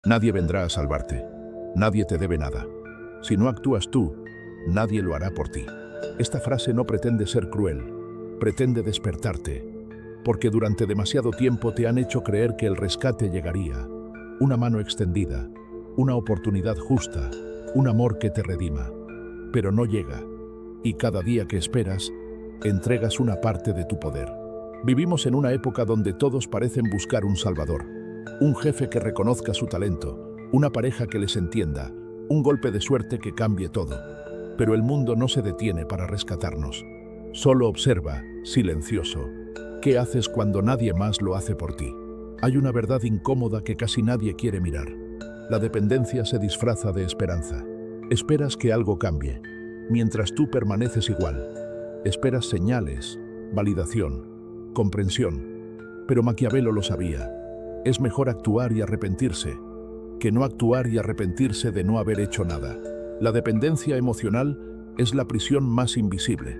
Nadie vendrá a salvarte. Nadie te debe nada. Si no actúas tú, nadie lo hará por ti. Esta frase no pretende ser cruel, pretende despertarte, porque durante demasiado tiempo te han hecho creer que el rescate llegaría, una mano extendida, una oportunidad justa, un amor que te redima. Pero no llega, y cada día que esperas, entregas una parte de tu poder. Vivimos en una época donde todos parecen buscar un salvador, un jefe que reconozca su talento, una pareja que les entienda, un golpe de suerte que cambie todo. Pero el mundo no se detiene para rescatarnos. Solo observa, silencioso, qué haces cuando nadie más lo hace por ti. Hay una verdad incómoda que casi nadie quiere mirar. La dependencia se disfraza de esperanza. Esperas que algo cambie, mientras tú permaneces igual. Esperas señales, validación, comprensión. Pero Maquiavelo lo sabía. Es mejor actuar y arrepentirse, que no actuar y arrepentirse de no haber hecho nada. La dependencia emocional es la prisión más invisible.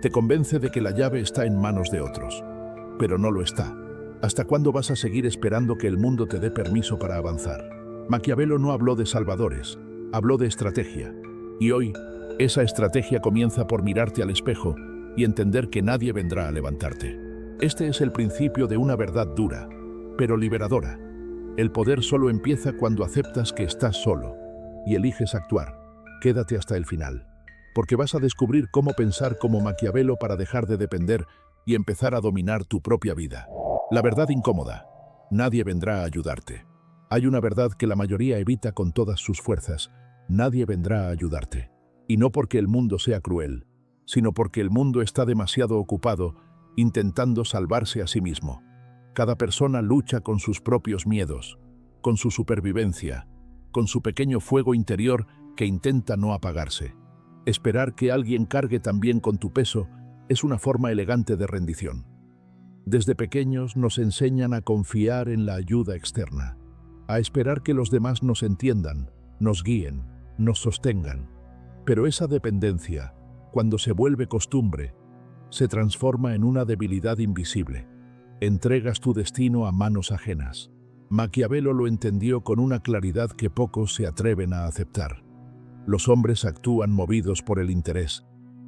Te convence de que la llave está en manos de otros, pero no lo está. ¿Hasta cuándo vas a seguir esperando que el mundo te dé permiso para avanzar? Maquiavelo no habló de salvadores, habló de estrategia. Y hoy, esa estrategia comienza por mirarte al espejo y entender que nadie vendrá a levantarte. Este es el principio de una verdad dura, pero liberadora. El poder solo empieza cuando aceptas que estás solo y eliges actuar. Quédate hasta el final, porque vas a descubrir cómo pensar como Maquiavelo para dejar de depender y empezar a dominar tu propia vida. La verdad incómoda. Nadie vendrá a ayudarte. Hay una verdad que la mayoría evita con todas sus fuerzas. Nadie vendrá a ayudarte. Y no porque el mundo sea cruel, sino porque el mundo está demasiado ocupado intentando salvarse a sí mismo. Cada persona lucha con sus propios miedos, con su supervivencia, con su pequeño fuego interior que intenta no apagarse. Esperar que alguien cargue también con tu peso es una forma elegante de rendición. Desde pequeños nos enseñan a confiar en la ayuda externa, a esperar que los demás nos entiendan, nos guíen, nos sostengan. Pero esa dependencia, cuando se vuelve costumbre, se transforma en una debilidad invisible. Entregas tu destino a manos ajenas. Maquiavelo lo entendió con una claridad que pocos se atreven a aceptar. Los hombres actúan movidos por el interés.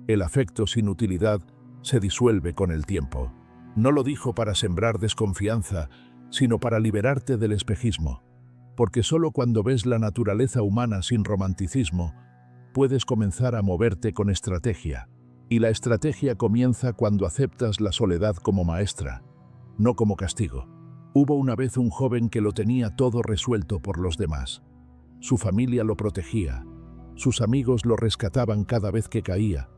El afecto sin utilidad se disuelve con el tiempo. No lo dijo para sembrar desconfianza, sino para liberarte del espejismo. Porque solo cuando ves la naturaleza humana sin romanticismo, puedes comenzar a moverte con estrategia. Y la estrategia comienza cuando aceptas la soledad como maestra, no como castigo. Hubo una vez un joven que lo tenía todo resuelto por los demás. Su familia lo protegía, sus amigos lo rescataban cada vez que caía,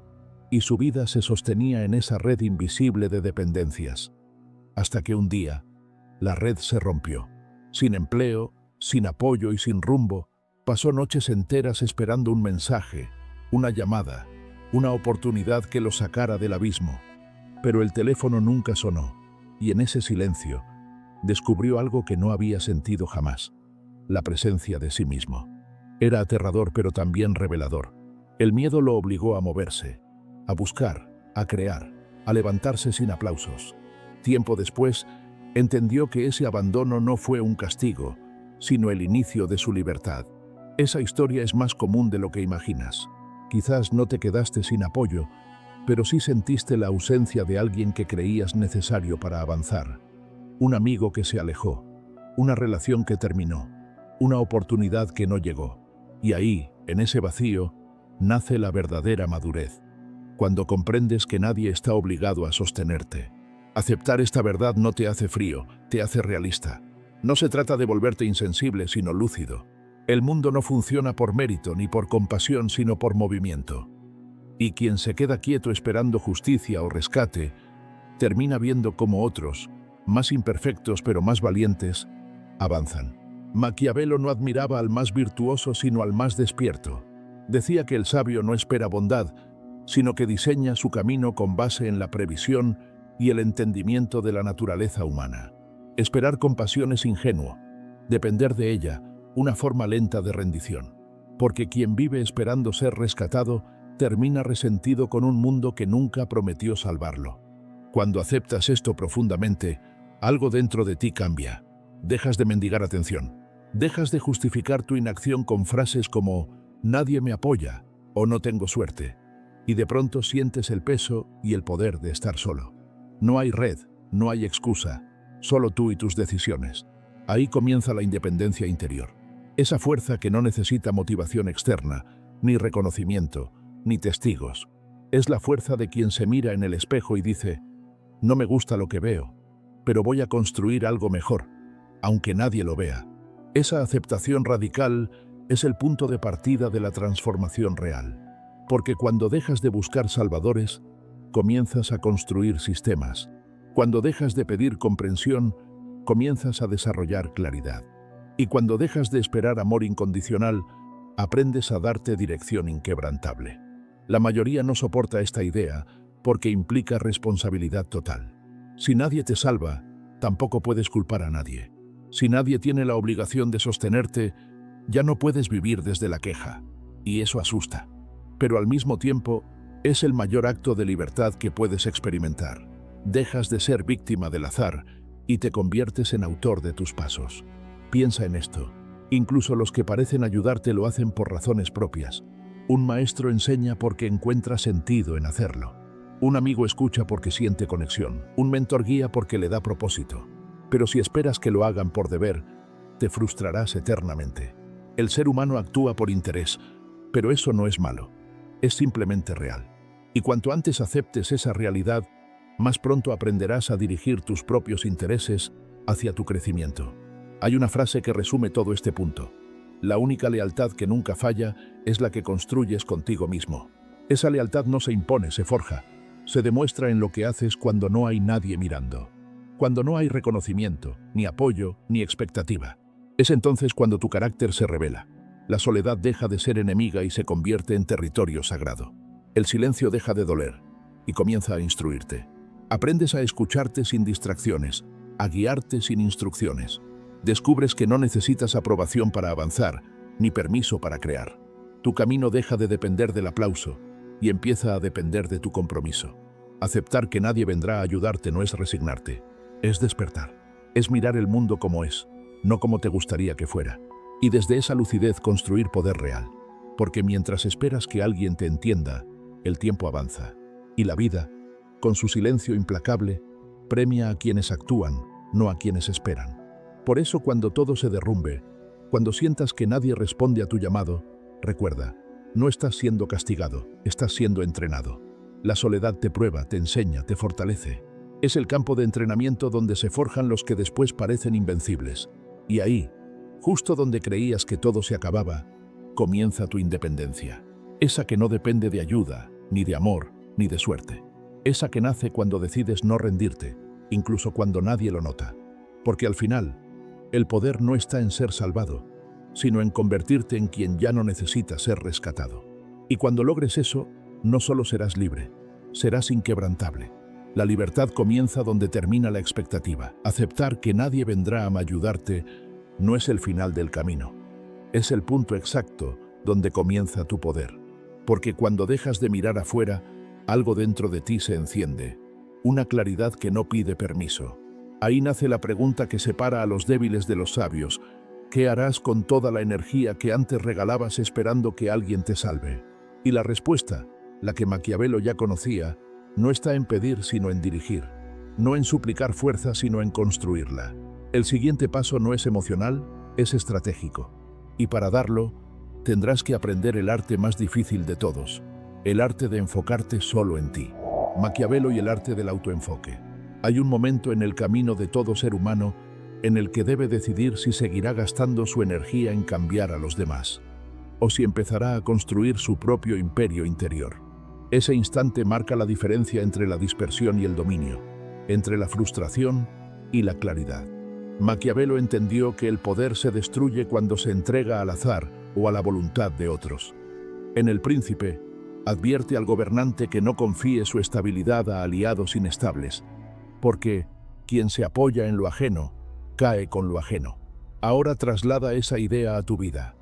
y su vida se sostenía en esa red invisible de dependencias. Hasta que un día, la red se rompió. Sin empleo, sin apoyo y sin rumbo, pasó noches enteras esperando un mensaje, una llamada, una oportunidad que lo sacara del abismo. Pero el teléfono nunca sonó, y en ese silencio descubrió algo que no había sentido jamás: la presencia de sí mismo. Era aterrador, pero también revelador. El miedo lo obligó a moverse, a buscar, a crear, a levantarse sin aplausos. Tiempo después, entendió que ese abandono no fue un castigo, sino el inicio de su libertad. Esa historia es más común de lo que imaginas. Quizás no te quedaste sin apoyo, pero sí sentiste la ausencia de alguien que creías necesario para avanzar. Un amigo que se alejó, una relación que terminó, una oportunidad que no llegó. Y ahí, en ese vacío, nace la verdadera madurez, cuando comprendes que nadie está obligado a sostenerte. Aceptar esta verdad no te hace frío, te hace realista. No se trata de volverte insensible, sino lúcido. El mundo no funciona por mérito ni por compasión, sino por movimiento. Y quien se queda quieto esperando justicia o rescate, termina viendo cómo otros, más imperfectos pero más valientes, avanzan. Maquiavelo no admiraba al más virtuoso, sino al más despierto. Decía que el sabio no espera bondad, sino que diseña su camino con base en la previsión y el entendimiento de la naturaleza humana. Esperar compasión es ingenuo. Depender de ella, una forma lenta de rendición. Porque quien vive esperando ser rescatado, termina resentido con un mundo que nunca prometió salvarlo. Cuando aceptas esto profundamente, algo dentro de ti cambia. Dejas de mendigar atención. Dejas de justificar tu inacción con frases como «nadie me apoya» o «no tengo suerte», y de pronto sientes el peso y el poder de estar solo. No hay red, no hay excusa, solo tú y tus decisiones. Ahí comienza la independencia interior. Esa fuerza que no necesita motivación externa, ni reconocimiento, ni testigos. Es la fuerza de quien se mira en el espejo y dice, no me gusta lo que veo, pero voy a construir algo mejor, aunque nadie lo vea. Esa aceptación radical es el punto de partida de la transformación real. Porque cuando dejas de buscar salvadores, comienzas a construir sistemas. Cuando dejas de pedir comprensión, comienzas a desarrollar claridad. Y cuando dejas de esperar amor incondicional, aprendes a darte dirección inquebrantable. La mayoría no soporta esta idea porque implica responsabilidad total. Si nadie te salva, tampoco puedes culpar a nadie. Si nadie tiene la obligación de sostenerte, ya no puedes vivir desde la queja. Y eso asusta. Pero al mismo tiempo, es el mayor acto de libertad que puedes experimentar. Dejas de ser víctima del azar y te conviertes en autor de tus pasos. Piensa en esto. Incluso los que parecen ayudarte lo hacen por razones propias. Un maestro enseña porque encuentra sentido en hacerlo. Un amigo escucha porque siente conexión. Un mentor guía porque le da propósito. Pero si esperas que lo hagan por deber, te frustrarás eternamente. El ser humano actúa por interés, pero eso no es malo. Es simplemente real. Y cuanto antes aceptes esa realidad, más pronto aprenderás a dirigir tus propios intereses hacia tu crecimiento. Hay una frase que resume todo este punto. La única lealtad que nunca falla es la que construyes contigo mismo. Esa lealtad no se impone, se forja. Se demuestra en lo que haces cuando no hay nadie mirando. Cuando no hay reconocimiento, ni apoyo, ni expectativa. Es entonces cuando tu carácter se revela. La soledad deja de ser enemiga y se convierte en territorio sagrado. El silencio deja de doler y comienza a instruirte. Aprendes a escucharte sin distracciones, a guiarte sin instrucciones. Descubres que no necesitas aprobación para avanzar, ni permiso para crear. Tu camino deja de depender del aplauso y empieza a depender de tu compromiso. Aceptar que nadie vendrá a ayudarte no es resignarte, es despertar. Es mirar el mundo como es, no como te gustaría que fuera. Y desde esa lucidez construir poder real. Porque mientras esperas que alguien te entienda, el tiempo avanza. Y la vida, con su silencio implacable, premia a quienes actúan, no a quienes esperan. Por eso cuando todo se derrumbe, cuando sientas que nadie responde a tu llamado, recuerda, no estás siendo castigado, estás siendo entrenado. La soledad te prueba, te enseña, te fortalece. Es el campo de entrenamiento donde se forjan los que después parecen invencibles. Y ahí, justo donde creías que todo se acababa, comienza tu independencia. Esa que no depende de ayuda, ni de amor, ni de suerte. Esa que nace cuando decides no rendirte, incluso cuando nadie lo nota. Porque al final, el poder no está en ser salvado, sino en convertirte en quien ya no necesita ser rescatado. Y cuando logres eso, no solo serás libre, serás inquebrantable. La libertad comienza donde termina la expectativa. Aceptar que nadie vendrá a ayudarte no es el final del camino. Es el punto exacto donde comienza tu poder. Porque cuando dejas de mirar afuera, algo dentro de ti se enciende. Una claridad que no pide permiso. Ahí nace la pregunta que separa a los débiles de los sabios. ¿Qué harás con toda la energía que antes regalabas esperando que alguien te salve? Y la respuesta, la que Maquiavelo ya conocía, no está en pedir sino en dirigir. No en suplicar fuerza sino en construirla. El siguiente paso no es emocional, es estratégico. Y para darlo, tendrás que aprender el arte más difícil de todos. El arte de enfocarte solo en ti. Maquiavelo y el arte del autoenfoque. Hay un momento en el camino de todo ser humano en el que debe decidir si seguirá gastando su energía en cambiar a los demás, o si empezará a construir su propio imperio interior. Ese instante marca la diferencia entre la dispersión y el dominio, entre la frustración y la claridad. Maquiavelo entendió que el poder se destruye cuando se entrega al azar o a la voluntad de otros. En El Príncipe, advierte al gobernante que no confíe su estabilidad a aliados inestables, porque quien se apoya en lo ajeno, cae con lo ajeno. Ahora traslada esa idea a tu vida.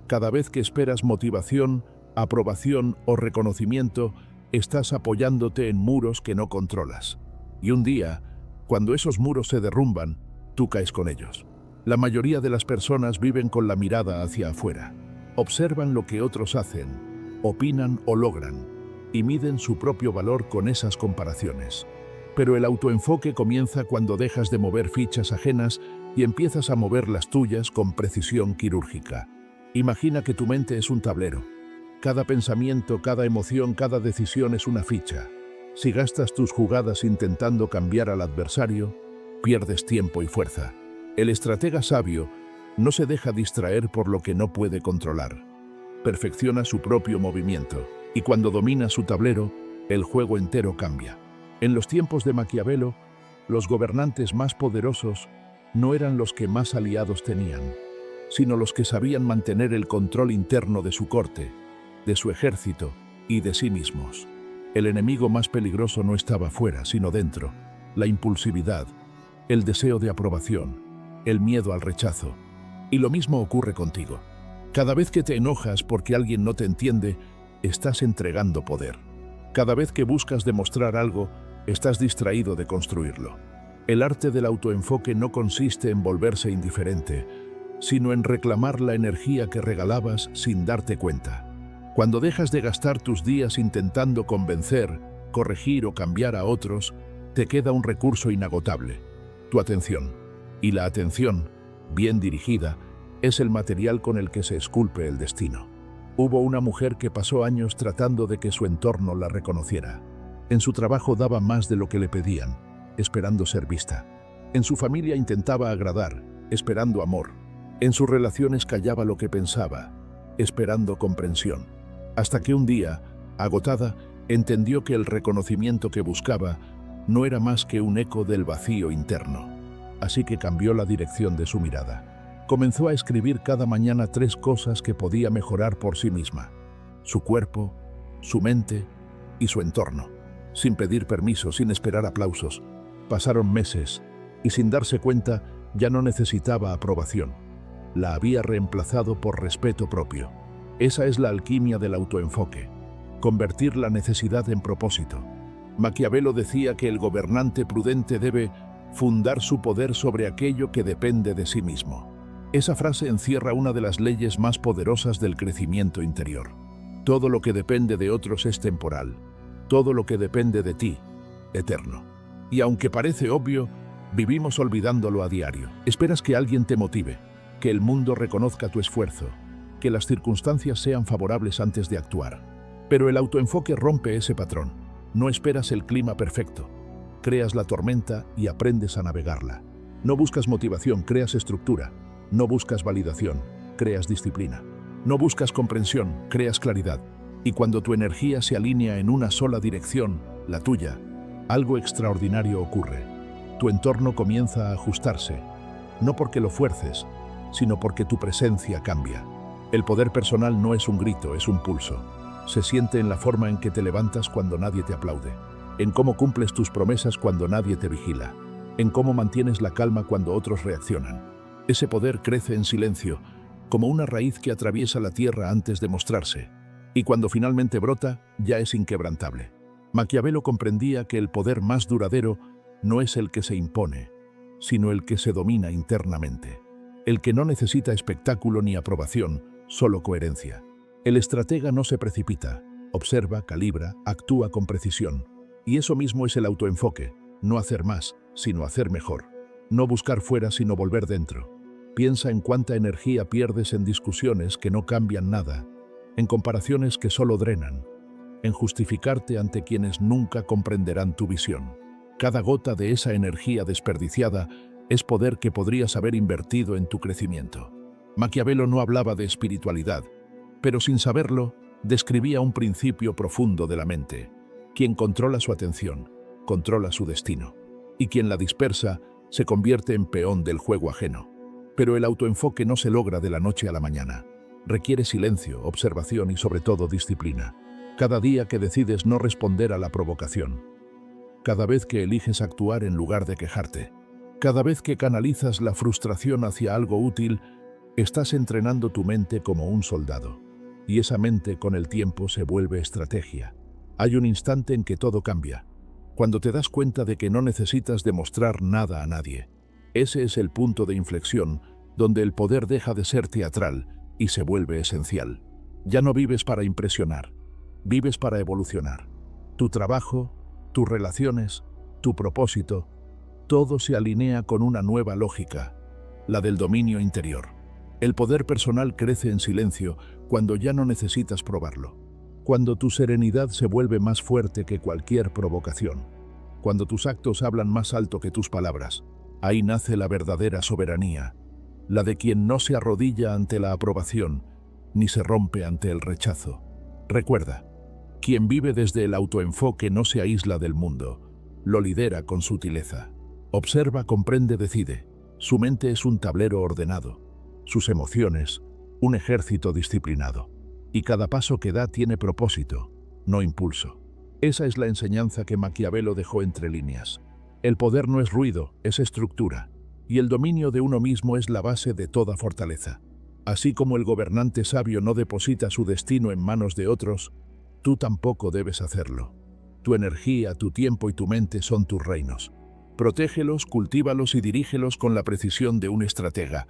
Cada vez que esperas motivación, aprobación o reconocimiento, estás apoyándote en muros que no controlas. Y un día, cuando esos muros se derrumban, tú caes con ellos. La mayoría de las personas viven con la mirada hacia afuera. Observan lo que otros hacen, opinan o logran, y miden su propio valor con esas comparaciones. Pero el autoenfoque comienza cuando dejas de mover fichas ajenas y empiezas a mover las tuyas con precisión quirúrgica. Imagina que tu mente es un tablero. Cada pensamiento, cada emoción, cada decisión es una ficha. Si gastas tus jugadas intentando cambiar al adversario, pierdes tiempo y fuerza. El estratega sabio no se deja distraer por lo que no puede controlar. Perfecciona su propio movimiento, y cuando domina su tablero, el juego entero cambia. En los tiempos de Maquiavelo, los gobernantes más poderosos no eran los que más aliados tenían, sino los que sabían mantener el control interno de su corte, de su ejército y de sí mismos. El enemigo más peligroso no estaba fuera, sino dentro. La impulsividad, el deseo de aprobación, el miedo al rechazo. Y lo mismo ocurre contigo. Cada vez que te enojas porque alguien no te entiende, estás entregando poder. Cada vez que buscas demostrar algo, estás distraído de construirlo. El arte del autoenfoque no consiste en volverse indiferente, sino en reclamar la energía que regalabas sin darte cuenta. Cuando dejas de gastar tus días intentando convencer, corregir o cambiar a otros, te queda un recurso inagotable: tu atención. Y la atención, bien dirigida, es el material con el que se esculpe el destino. Hubo una mujer que pasó años tratando de que su entorno la reconociera. En su trabajo daba más de lo que le pedían, esperando ser vista. En su familia intentaba agradar, esperando amor. En sus relaciones callaba lo que pensaba, esperando comprensión. Hasta que un día, agotada, entendió que el reconocimiento que buscaba no era más que un eco del vacío interno. Así que cambió la dirección de su mirada. Comenzó a escribir cada mañana 3 cosas que podía mejorar por sí misma: su cuerpo, su mente y su entorno. Sin pedir permiso, sin esperar aplausos. Pasaron meses y sin darse cuenta ya no necesitaba aprobación. La había reemplazado por respeto propio. Esa es la alquimia del autoenfoque: convertir la necesidad en propósito. Maquiavelo decía que el gobernante prudente debe fundar su poder sobre aquello que depende de sí mismo. Esa frase encierra una de las leyes más poderosas del crecimiento interior. Todo lo que depende de otros es temporal. Todo lo que depende de ti, eterno. Y aunque parece obvio, vivimos olvidándolo a diario. Esperas que alguien te motive, que el mundo reconozca tu esfuerzo, que las circunstancias sean favorables antes de actuar. Pero el autoenfoque rompe ese patrón. No esperas el clima perfecto. Creas la tormenta y aprendes a navegarla. No buscas motivación, creas estructura. No buscas validación, creas disciplina. No buscas comprensión, creas claridad. Y cuando tu energía se alinea en una sola dirección, la tuya, algo extraordinario ocurre. Tu entorno comienza a ajustarse, no porque lo fuerces, sino porque tu presencia cambia. El poder personal no es un grito, es un pulso. Se siente en la forma en que te levantas cuando nadie te aplaude, en cómo cumples tus promesas cuando nadie te vigila, en cómo mantienes la calma cuando otros reaccionan. Ese poder crece en silencio, como una raíz que atraviesa la tierra antes de mostrarse, y cuando finalmente brota, ya es inquebrantable. Maquiavelo comprendía que el poder más duradero no es el que se impone, sino el que se domina internamente, el que no necesita espectáculo ni aprobación, solo coherencia. El estratega no se precipita, observa, calibra, actúa con precisión. Y eso mismo es el autoenfoque: no hacer más, sino hacer mejor. No buscar fuera, sino volver dentro. Piensa en cuánta energía pierdes en discusiones que no cambian nada, en comparaciones que solo drenan, en justificarte ante quienes nunca comprenderán tu visión. Cada gota de esa energía desperdiciada es poder que podrías haber invertido en tu crecimiento. Maquiavelo no hablaba de espiritualidad, pero sin saberlo, describía un principio profundo de la mente. Quien controla su atención, controla su destino. Y quien la dispersa, se convierte en peón del juego ajeno. Pero el autoenfoque no se logra de la noche a la mañana. Requiere silencio, observación y sobre todo disciplina. Cada día que decides no responder a la provocación. Cada vez que eliges actuar en lugar de quejarte. Cada vez que canalizas la frustración hacia algo útil, estás entrenando tu mente como un soldado. Y esa mente con el tiempo se vuelve estrategia. Hay un instante en que todo cambia, cuando te das cuenta de que no necesitas demostrar nada a nadie. Ese es el punto de inflexión donde el poder deja de ser teatral y se vuelve esencial. Ya no vives para impresionar, vives para evolucionar. Tu trabajo, tus relaciones, tu propósito, todo se alinea con una nueva lógica, la del dominio interior. El poder personal crece en silencio cuando ya no necesitas probarlo. Cuando tu serenidad se vuelve más fuerte que cualquier provocación. Cuando tus actos hablan más alto que tus palabras. Ahí nace la verdadera soberanía, la de quien no se arrodilla ante la aprobación, ni se rompe ante el rechazo. Recuerda, quien vive desde el autoenfoque no se aísla del mundo, lo lidera con sutileza. Observa, comprende, decide. Su mente es un tablero ordenado, sus emociones, un ejército disciplinado. Y cada paso que da tiene propósito, no impulso. Esa es la enseñanza que Maquiavelo dejó entre líneas. El poder no es ruido, es estructura. Y el dominio de uno mismo es la base de toda fortaleza. Así como el gobernante sabio no deposita su destino en manos de otros, tú tampoco debes hacerlo. Tu energía, tu tiempo y tu mente son tus reinos. Protégelos, cultívalos y dirígelos con la precisión de un estratega,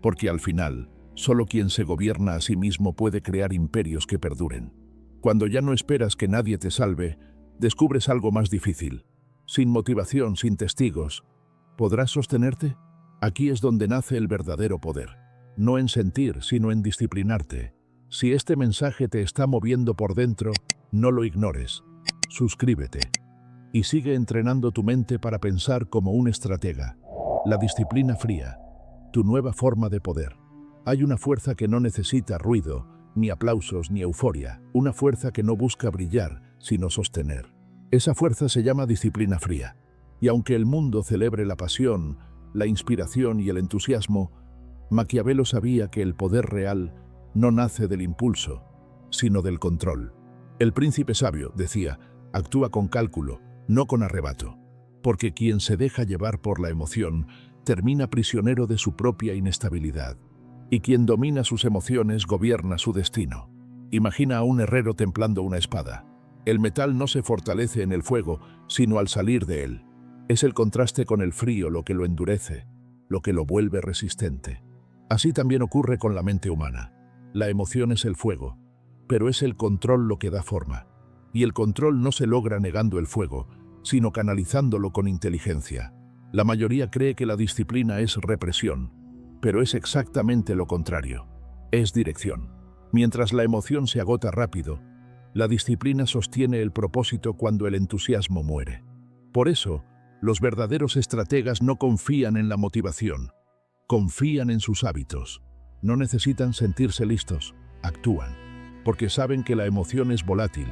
porque al final, solo quien se gobierna a sí mismo puede crear imperios que perduren. Cuando ya no esperas que nadie te salve, descubres algo más difícil. Sin motivación, sin testigos, ¿podrás sostenerte? Aquí es donde nace el verdadero poder. No en sentir, sino en disciplinarte. Si este mensaje te está moviendo por dentro, no lo ignores. Suscríbete. Y sigue entrenando tu mente para pensar como un estratega. La disciplina fría, tu nueva forma de poder. Hay una fuerza que no necesita ruido, ni aplausos, ni euforia. Una fuerza que no busca brillar, sino sostener. Esa fuerza se llama disciplina fría. Y aunque el mundo celebre la pasión, la inspiración y el entusiasmo, Maquiavelo sabía que el poder real no nace del impulso, sino del control. El príncipe sabio, decía, actúa con cálculo, no con arrebato, porque quien se deja llevar por la emoción termina prisionero de su propia inestabilidad. Y quien domina sus emociones gobierna su destino. Imagina a un herrero templando una espada. El metal no se fortalece en el fuego, sino al salir de él. Es el contraste con el frío lo que lo endurece, lo que lo vuelve resistente. Así también ocurre con la mente humana. La emoción es el fuego, pero es el control lo que da forma. Y el control no se logra negando el fuego, sino canalizándolo con inteligencia. La mayoría cree que la disciplina es represión, pero es exactamente lo contrario. Es dirección. Mientras la emoción se agota rápido, la disciplina sostiene el propósito cuando el entusiasmo muere. Por eso, los verdaderos estrategas no confían en la motivación, confían en sus hábitos. No necesitan sentirse listos, actúan, porque saben que la emoción es volátil,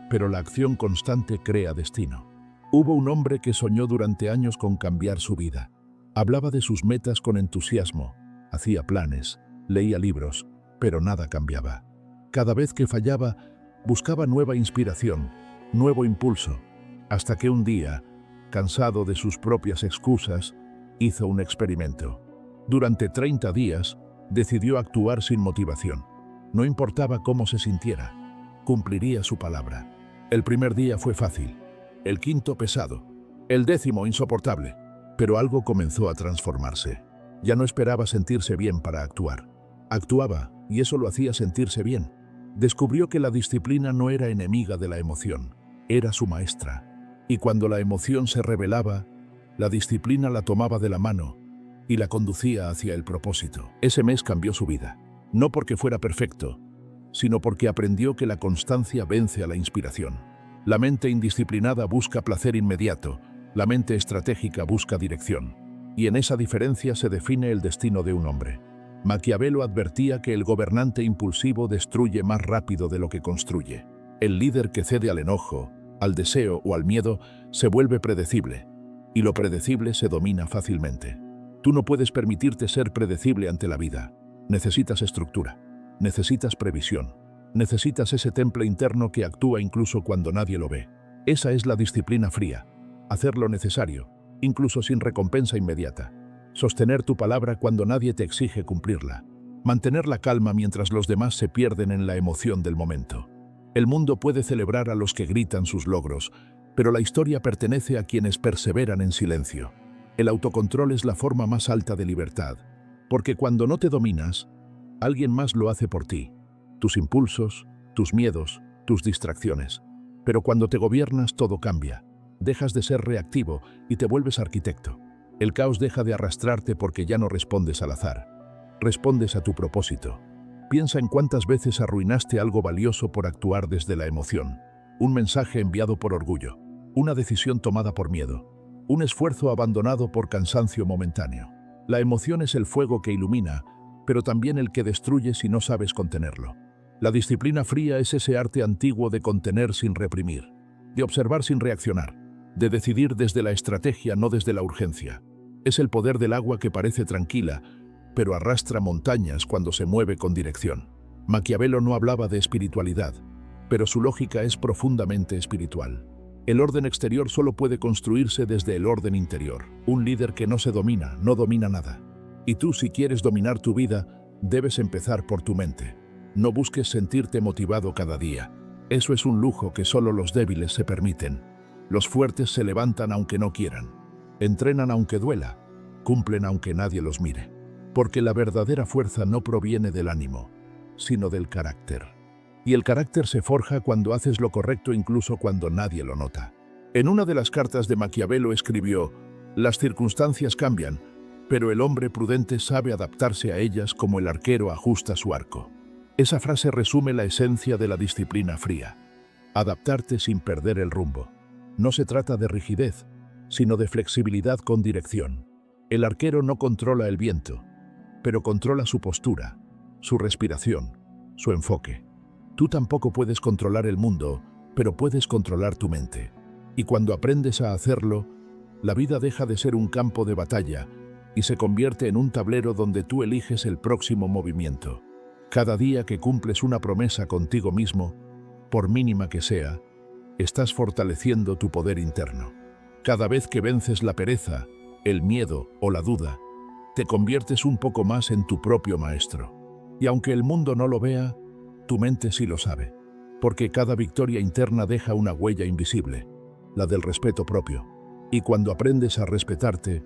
pero la acción constante crea destino. Hubo un hombre que soñó durante años con cambiar su vida. Hablaba de sus metas con entusiasmo, hacía planes, leía libros, pero nada cambiaba. Cada vez que fallaba, buscaba nueva inspiración, nuevo impulso, hasta que un día, cansado de sus propias excusas, hizo un experimento. Durante 30 días, decidió actuar sin motivación. No importaba cómo se sintiera, cumpliría su palabra. El primer día fue fácil, el quinto pesado, el 10º insoportable. Pero algo comenzó a transformarse. Ya no esperaba sentirse bien para actuar. Actuaba, y eso lo hacía sentirse bien. Descubrió que la disciplina no era enemiga de la emoción, era su maestra. Y cuando la emoción se rebelaba, la disciplina la tomaba de la mano y la conducía hacia el propósito. Ese mes cambió su vida, no porque fuera perfecto, sino porque aprendió que la constancia vence a la inspiración. La mente indisciplinada busca placer inmediato, la mente estratégica busca dirección. Y en esa diferencia se define el destino de un hombre. Maquiavelo advertía que el gobernante impulsivo destruye más rápido de lo que construye. El líder que cede al enojo, al deseo o al miedo se vuelve predecible, y lo predecible se domina fácilmente. Tú no puedes permitirte ser predecible ante la vida. Necesitas estructura, necesitas previsión, necesitas ese temple interno que actúa incluso cuando nadie lo ve. Esa es la disciplina fría. Hacer lo necesario, incluso sin recompensa inmediata. Sostener tu palabra cuando nadie te exige cumplirla. Mantener la calma mientras los demás se pierden en la emoción del momento. El mundo puede celebrar a los que gritan sus logros, pero la historia pertenece a quienes perseveran en silencio. El autocontrol es la forma más alta de libertad, Porque cuando no te dominas, alguien más lo hace por ti. Tus impulsos, tus miedos, tus distracciones. Pero cuando te gobiernas todo cambia. Dejas de ser reactivo y te vuelves arquitecto. El caos deja de arrastrarte porque ya no respondes al azar. Respondes a tu propósito. Piensa en cuántas veces arruinaste algo valioso por actuar desde la emoción. Un mensaje enviado por orgullo. Una decisión tomada por miedo. Un esfuerzo abandonado por cansancio momentáneo. La emoción es el fuego que ilumina, pero también el que destruye si no sabes contenerlo. La disciplina fría es ese arte antiguo de contener sin reprimir, de observar sin reaccionar, de decidir desde la estrategia, no desde la urgencia. Es el poder del agua que parece tranquila, pero arrastra montañas cuando se mueve con dirección. Maquiavelo no hablaba de espiritualidad, pero su lógica es profundamente espiritual. El orden exterior solo puede construirse desde el orden interior. Un líder que no se domina, no domina nada. Y tú, si quieres dominar tu vida, debes empezar por tu mente. No busques sentirte motivado cada día. Eso es un lujo que solo los débiles se permiten. Los fuertes se levantan aunque no quieran. Entrenan aunque duela. Cumplen aunque nadie los mire. Porque la verdadera fuerza no proviene del ánimo, sino del carácter. Y el carácter se forja cuando haces lo correcto incluso cuando nadie lo nota. En una de las cartas de Maquiavelo escribió: «Las circunstancias cambian, pero el hombre prudente sabe adaptarse a ellas como el arquero ajusta su arco». Esa frase resume la esencia de la disciplina fría. Adaptarte sin perder el rumbo. No se trata de rigidez, sino de flexibilidad con dirección. El arquero no controla el viento, pero controla su postura, su respiración, su enfoque. Tú tampoco puedes controlar el mundo, pero puedes controlar tu mente. Y cuando aprendes a hacerlo, la vida deja de ser un campo de batalla y se convierte en un tablero donde tú eliges el próximo movimiento. Cada día que cumples una promesa contigo mismo, por mínima que sea, estás fortaleciendo tu poder interno. Cada vez que vences la pereza, el miedo o la duda, te conviertes un poco más en tu propio maestro. Y aunque el mundo no lo vea, tu mente sí lo sabe, porque cada victoria interna deja una huella invisible, la del respeto propio. Y cuando aprendes a respetarte,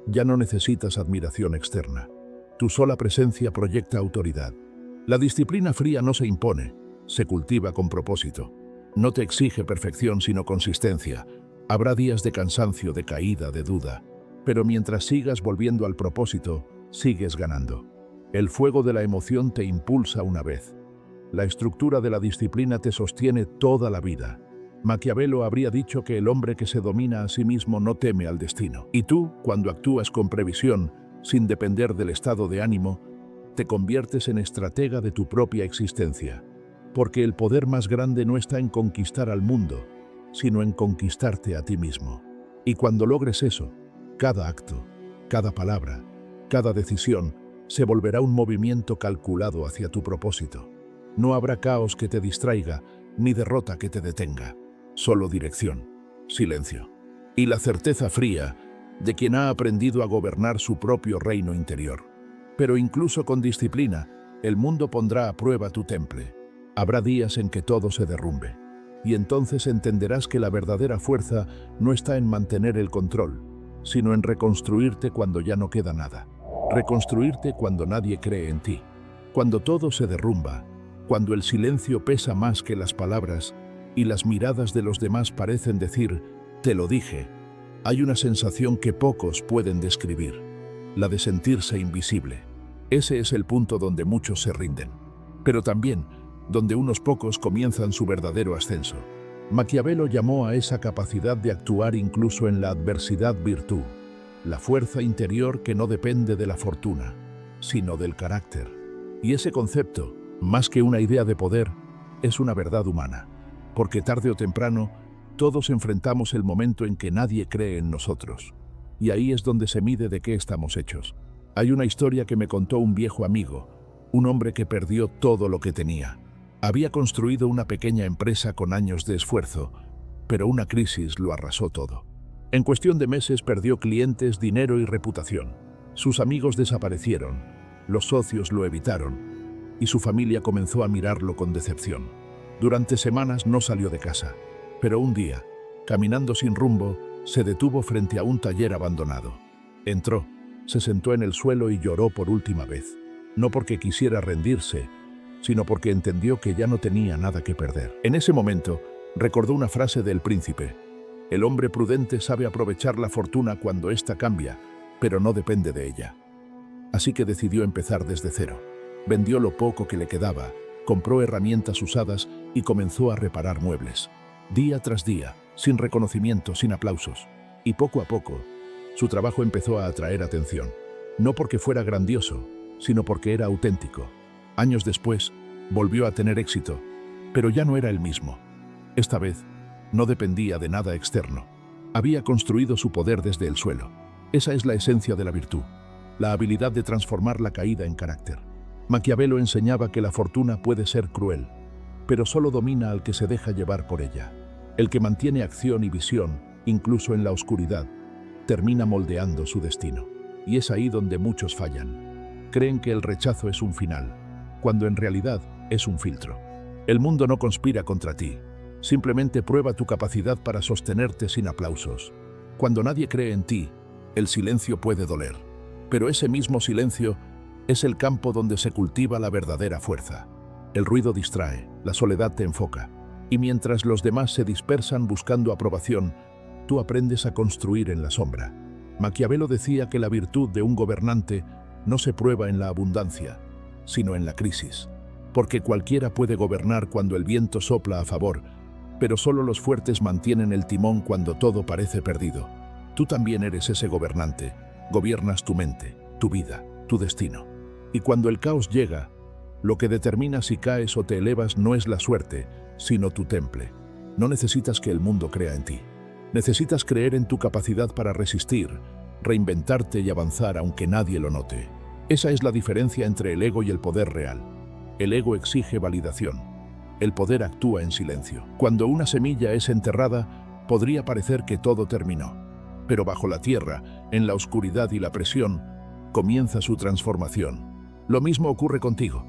ya no necesitas admiración externa. Tu sola presencia proyecta autoridad. La disciplina fría no se impone, se cultiva con propósito. No te exige perfección sino consistencia. Habrá días de cansancio, de caída, de duda. Pero mientras sigas volviendo al propósito, sigues ganando. El fuego de la emoción te impulsa una vez. La estructura de la disciplina te sostiene toda la vida. Maquiavelo habría dicho que el hombre que se domina a sí mismo no teme al destino. Y tú, cuando actúas con previsión, sin depender del estado de ánimo, te conviertes en estratega de tu propia existencia. Porque el poder más grande no está en conquistar al mundo, sino en conquistarte a ti mismo. Y cuando logres eso, cada acto, cada palabra, cada decisión se volverá un movimiento calculado hacia tu propósito. No habrá caos que te distraiga, ni derrota que te detenga. Solo dirección, silencio. Y la certeza fría de quien ha aprendido a gobernar su propio reino interior. Pero incluso con disciplina, el mundo pondrá a prueba tu temple. Habrá días en que todo se derrumbe. Y entonces entenderás que la verdadera fuerza no está en mantener el control, sino en reconstruirte cuando ya no queda nada. Reconstruirte cuando nadie cree en ti. Cuando todo se derrumba, cuando el silencio pesa más que las palabras y las miradas de los demás parecen decir, «Te lo dije», hay una sensación que pocos pueden describir, la de sentirse invisible. Ese es el punto donde muchos se rinden, pero también donde unos pocos comienzan su verdadero ascenso. Maquiavelo llamó a esa capacidad de actuar incluso en la adversidad virtud, la fuerza interior que no depende de la fortuna, sino del carácter. Y ese concepto, más que una idea de poder, es una verdad humana, porque tarde o temprano todos enfrentamos el momento en que nadie cree en nosotros. Y ahí es donde se mide de qué estamos hechos. Hay una historia que me contó un viejo amigo, un hombre que perdió todo lo que tenía. Había construido una pequeña empresa con años de esfuerzo, pero una crisis lo arrasó todo. En cuestión de meses perdió clientes, dinero y reputación. Sus amigos desaparecieron, los socios lo evitaron, y su familia comenzó a mirarlo con decepción. Durante semanas no salió de casa, pero un día, caminando sin rumbo, se detuvo frente a un taller abandonado. Entró, Se sentó en el suelo y lloró por última vez, no porque quisiera rendirse, sino porque entendió que ya no tenía nada que perder. En ese momento, recordó una frase del príncipe: el hombre prudente sabe aprovechar la fortuna cuando ésta cambia, pero no depende de ella. Así que decidió empezar desde cero. Vendió lo poco que le quedaba, compró herramientas usadas y comenzó a reparar muebles. Día tras día, sin reconocimiento, sin aplausos. Y poco a poco, su trabajo empezó a atraer atención. No porque fuera grandioso, sino porque era auténtico. Años después, volvió a tener éxito, pero ya no era el mismo. Esta vez, no dependía de nada externo. Había construido su poder desde el suelo. Esa es la esencia de la virtud, la habilidad de transformar la caída en carácter. Maquiavelo enseñaba que la fortuna puede ser cruel, pero solo domina al que se deja llevar por ella. El que mantiene acción y visión, incluso en la oscuridad, termina moldeando su destino. Y es ahí donde muchos fallan. Creen que el rechazo es un final, cuando en realidad es un filtro. El mundo no conspira contra ti, simplemente prueba tu capacidad para sostenerte sin aplausos. Cuando nadie cree en ti, el silencio puede doler, pero ese mismo silencio es el campo donde se cultiva la verdadera fuerza. El ruido distrae, la soledad te enfoca, y mientras los demás se dispersan buscando aprobación, tú aprendes a construir en la sombra. Maquiavelo decía que la virtud de un gobernante no se prueba en la abundancia, sino en la crisis. Porque cualquiera puede gobernar cuando el viento sopla a favor, pero solo los fuertes mantienen el timón cuando todo parece perdido. Tú también eres ese gobernante, gobiernas tu mente, tu vida, tu destino. Y cuando el caos llega, lo que determina si caes o te elevas no es la suerte, sino tu temple. No necesitas que el mundo crea en ti. Necesitas creer en tu capacidad para resistir, reinventarte y avanzar aunque nadie lo note. Esa es la diferencia entre el ego y el poder real. El ego exige validación. El poder actúa en silencio. Cuando una semilla es enterrada, podría parecer que todo terminó. Pero bajo la tierra, en la oscuridad y la presión, comienza su transformación. Lo mismo ocurre contigo.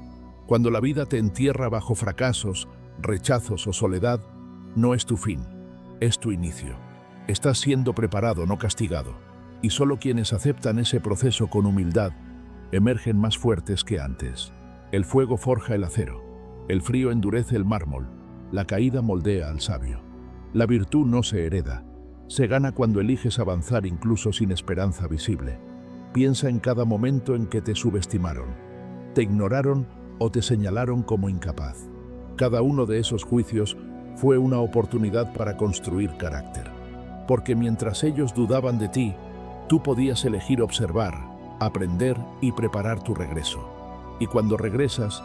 Cuando la vida te entierra bajo fracasos, rechazos o soledad, no es tu fin, es tu inicio. Estás siendo preparado, no castigado. Y solo quienes aceptan ese proceso con humildad emergen más fuertes que antes. El fuego forja el acero, el frío endurece el mármol, la caída moldea al sabio. La virtud no se hereda, se gana cuando eliges avanzar incluso sin esperanza visible. Piensa en cada momento en que te subestimaron, te ignoraron o te señalaron como incapaz. Cada uno de esos juicios fue una oportunidad para construir carácter. Porque mientras ellos dudaban de ti, tú podías elegir observar, aprender y preparar tu regreso. Y cuando regresas,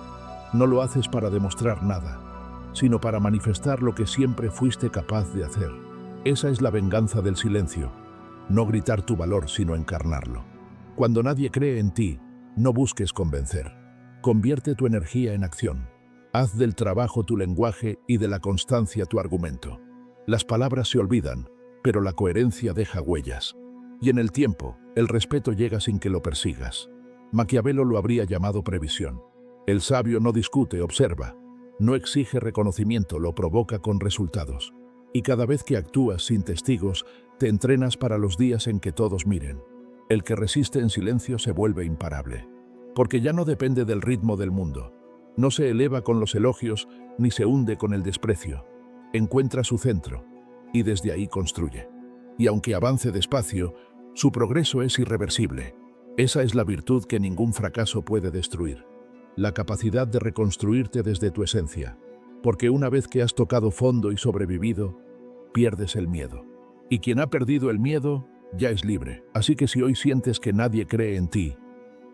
no lo haces para demostrar nada, sino para manifestar lo que siempre fuiste capaz de hacer. Esa es la venganza del silencio, no gritar tu valor, sino encarnarlo. Cuando nadie cree en ti, no busques convencer. Convierte tu energía en acción. Haz del trabajo tu lenguaje y de la constancia tu argumento. Las palabras se olvidan, pero la coherencia deja huellas. Y en el tiempo, el respeto llega sin que lo persigas. Maquiavelo lo habría llamado previsión. El sabio no discute, observa. No exige reconocimiento, lo provoca con resultados. Y cada vez que actúas sin testigos, te entrenas para los días en que todos miren. El que resiste en silencio se vuelve imparable. Porque ya no depende del ritmo del mundo. No se eleva con los elogios, ni se hunde con el desprecio. Encuentra su centro, y desde ahí construye. Y aunque avance despacio, su progreso es irreversible. Esa es la virtud que ningún fracaso puede destruir. La capacidad de reconstruirte desde tu esencia. Porque una vez que has tocado fondo y sobrevivido, pierdes el miedo. Y quien ha perdido el miedo, ya es libre. Así que si hoy sientes que nadie cree en ti,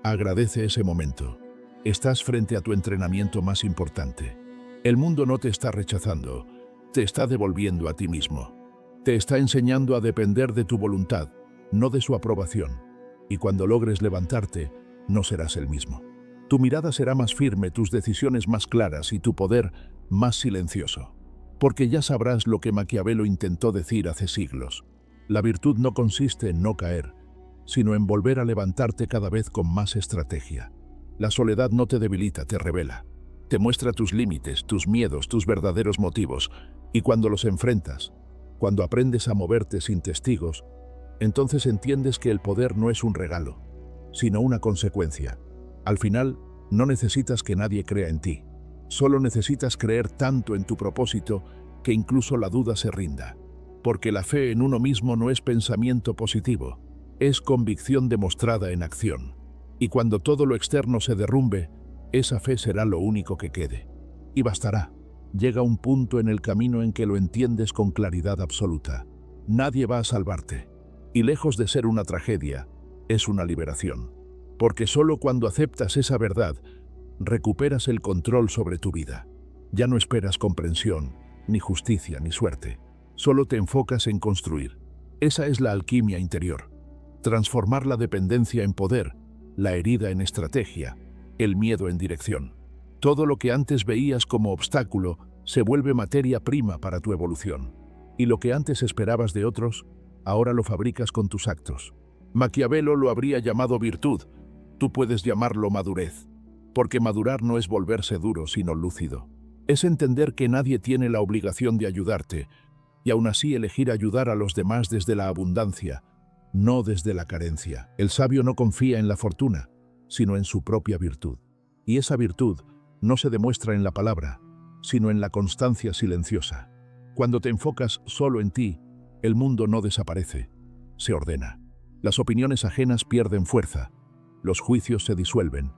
agradece ese momento. Estás frente a tu entrenamiento más importante. El mundo no te está rechazando, te está devolviendo a ti mismo. Te está enseñando a depender de tu voluntad, no de su aprobación. Y cuando logres levantarte, no serás el mismo. Tu mirada será más firme, tus decisiones más claras y tu poder más silencioso. Porque ya sabrás lo que Maquiavelo intentó decir hace siglos. La virtud no consiste en no caer, sino en volver a levantarte cada vez con más estrategia. La soledad no te debilita, te revela. Te muestra tus límites, tus miedos, tus verdaderos motivos. Y cuando los enfrentas, cuando aprendes a moverte sin testigos, entonces entiendes que el poder no es un regalo, sino una consecuencia. Al final, no necesitas que nadie crea en ti. Solo necesitas creer tanto en tu propósito que incluso la duda se rinda. Porque la fe en uno mismo no es pensamiento positivo, es convicción demostrada en acción. Y cuando todo lo externo se derrumbe, esa fe será lo único que quede. Y bastará. Llega un punto en el camino en que lo entiendes con claridad absoluta. Nadie va a salvarte. Y lejos de ser una tragedia, es una liberación. Porque solo cuando aceptas esa verdad, recuperas el control sobre tu vida. Ya no esperas comprensión, ni justicia, ni suerte. Solo te enfocas en construir. Esa es la alquimia interior. Transformar la dependencia en poder, la herida en estrategia, el miedo en dirección. Todo lo que antes veías como obstáculo se vuelve materia prima para tu evolución. Y lo que antes esperabas de otros, ahora lo fabricas con tus actos. Maquiavelo lo habría llamado virtud. Tú puedes llamarlo madurez. Porque madurar no es volverse duro, sino lúcido. Es entender que nadie tiene la obligación de ayudarte, y aún así elegir ayudar a los demás desde la abundancia, no desde la carencia. El sabio no confía en la fortuna, sino en su propia virtud. Y esa virtud no se demuestra en la palabra, sino en la constancia silenciosa. Cuando te enfocas solo en ti, el mundo no desaparece, se ordena. Las opiniones ajenas pierden fuerza, los juicios se disuelven,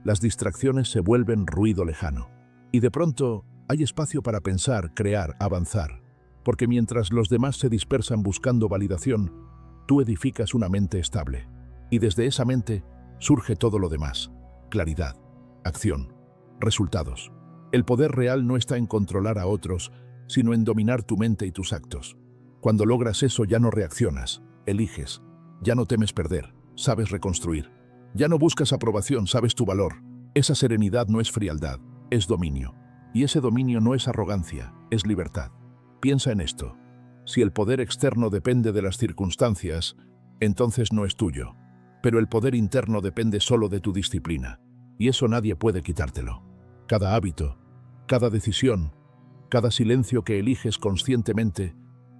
las distracciones se vuelven ruido lejano. Y de pronto hay espacio para pensar, crear, avanzar. Porque mientras los demás se dispersan buscando validación, tú edificas una mente estable. Y desde esa mente surge todo lo demás. Claridad, acción, resultados. El poder real no está en controlar a otros, sino en dominar tu mente y tus actos. Cuando logras eso ya no reaccionas, eliges. Ya no temes perder, sabes reconstruir. Ya no buscas aprobación, sabes tu valor. Esa serenidad no es frialdad, es dominio. Y ese dominio no es arrogancia, es libertad. Piensa en esto. Si el poder externo depende de las circunstancias, entonces no es tuyo. Pero el poder interno depende solo de tu disciplina. Y eso nadie puede quitártelo. Cada hábito, cada decisión, cada silencio que eliges conscientemente,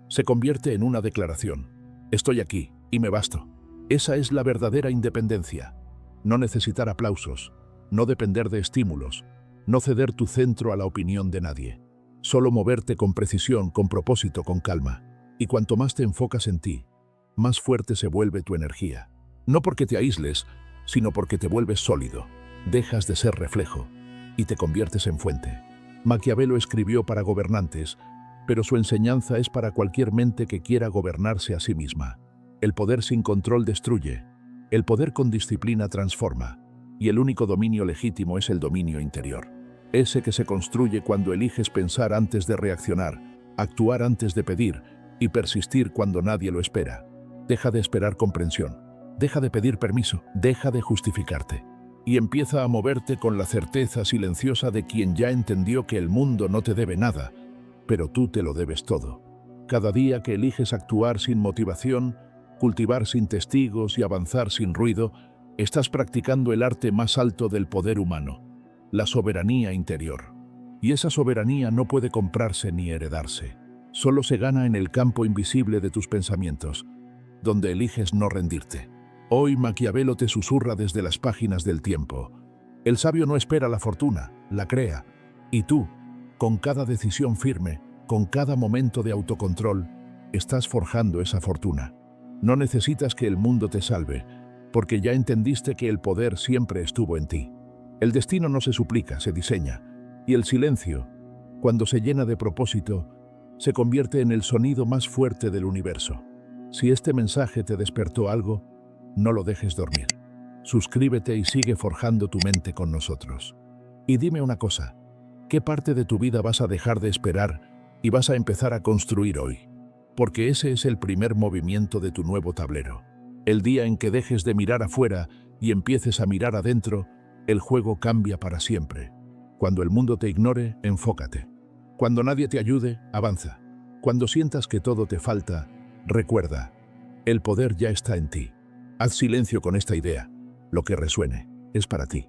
se convierte en una declaración. Estoy aquí y me basto. Esa es la verdadera independencia. No necesitar aplausos, no depender de estímulos, no ceder tu centro a la opinión de nadie. Solo moverte con precisión, con propósito, con calma. Y cuanto más te enfocas en ti, más fuerte se vuelve tu energía. No porque te aísles, sino porque te vuelves sólido. Dejas de ser reflejo y te conviertes en fuente. Maquiavelo escribió para gobernantes, pero su enseñanza es para cualquier mente que quiera gobernarse a sí misma. El poder sin control destruye, el poder con disciplina transforma, y el único dominio legítimo es el dominio interior. Ese que se construye cuando eliges pensar antes de reaccionar, actuar antes de pedir y persistir cuando nadie lo espera. Deja de esperar comprensión, deja de pedir permiso, deja de justificarte. Y empieza a moverte con la certeza silenciosa de quien ya entendió que el mundo no te debe nada, pero tú te lo debes todo. Cada día que eliges actuar sin motivación, cultivar sin testigos y avanzar sin ruido, estás practicando el arte más alto del poder humano, la soberanía interior. Y esa soberanía no puede comprarse ni heredarse. Solo se gana en el campo invisible de tus pensamientos, donde eliges no rendirte. Hoy Maquiavelo te susurra desde las páginas del tiempo. El sabio no espera la fortuna, la crea. Y tú, con cada decisión firme, con cada momento de autocontrol, estás forjando esa fortuna. No necesitas que el mundo te salve, porque ya entendiste que el poder siempre estuvo en ti. El destino no se suplica, se diseña. Y el silencio, cuando se llena de propósito, se convierte en el sonido más fuerte del universo. Si este mensaje te despertó algo, no lo dejes dormir. Suscríbete y sigue forjando tu mente con nosotros. Y dime una cosa, ¿qué parte de tu vida vas a dejar de esperar y vas a empezar a construir hoy? Porque ese es el primer movimiento de tu nuevo tablero. El día en que dejes de mirar afuera y empieces a mirar adentro, el juego cambia para siempre. Cuando el mundo te ignore, enfócate. Cuando nadie te ayude, avanza. Cuando sientas que todo te falta, recuerda, el poder ya está en ti. Haz silencio con esta idea. Lo que resuene es para ti.